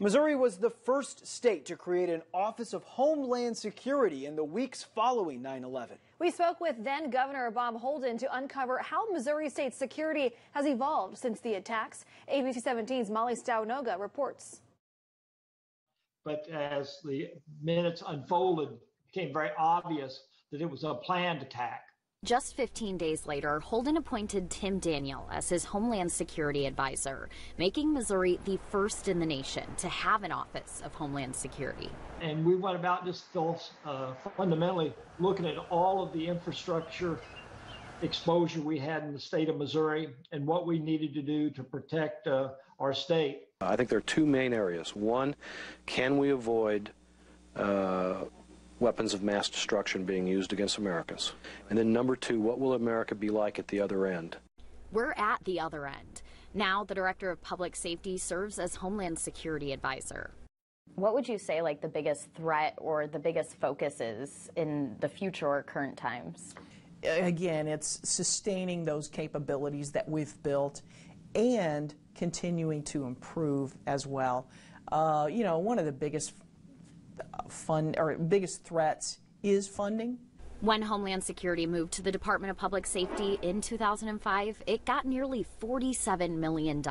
Missouri was the first state to create an Office of Homeland Security in the weeks following 9/11. We spoke with then Governor Bob Holden to uncover how Missouri state security has evolved since the attacks. ABC 17's Molly Staunoga reports. But as the minutes unfolded, it became very obvious that it was a planned attack. Just 15 days later, Holden appointed Tim Daniel as his Homeland Security advisor, making Missouri the first in the nation to have an Office of Homeland Security. And we went about just fundamentally looking at all of the infrastructure exposure we had in the state of Missouri and what we needed to do to protect our state. I think there are two main areas. One, can we avoid weapons of mass destruction being used against Americans? And then number two, what will America be like at the other end? We're at the other end. Now the Director of Public Safety serves as Homeland Security Advisor. What would you say like the biggest threat or the biggest focus is in the future or current times? Again, it's sustaining those capabilities that we've built and continuing to improve as well. You know, one of the biggest biggest threats is funding. When Homeland Security moved to the Department of Public Safety in 2005, it got nearly $47 million.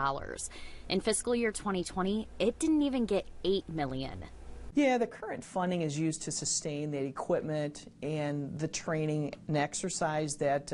In fiscal year 2020, it didn't even get $8 million. Yeah, the current funding is used to sustain the equipment and the training and exercise that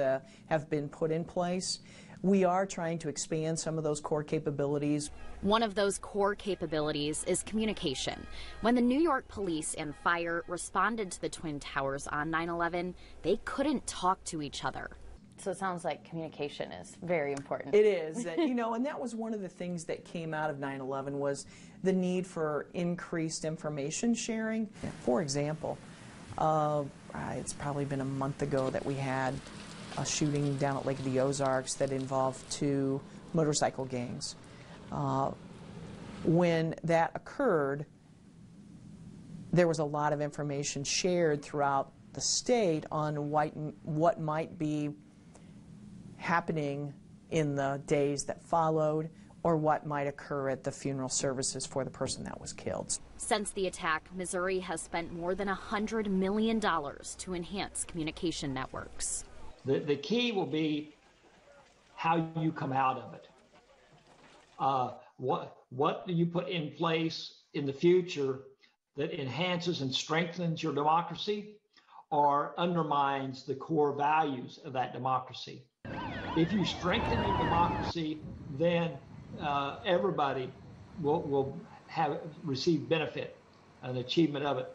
have been put in place. We are trying to expand some of those core capabilities. One of those core capabilities is communication. When the New York police and fire responded to the Twin Towers on 9/11, they couldn't talk to each other. So it sounds like communication is very important. It is, you know, and that was one of the things that came out of 9/11 was the need for increased information sharing. For example, it's probably been a month ago that we had a shooting down at Lake of the Ozarks that involved two motorcycle gangs. When that occurred, there was a lot of information shared throughout the state on what might be happening in the days that followed or what might occur at the funeral services for the person that was killed. Since the attack, Missouri has spent more than $100 million to enhance communication networks. The key will be how you come out of it. What do you put in place in the future that enhances and strengthens your democracy or undermines the core values of that democracy? If you strengthen your democracy, then everybody will receive benefit and achievement of it.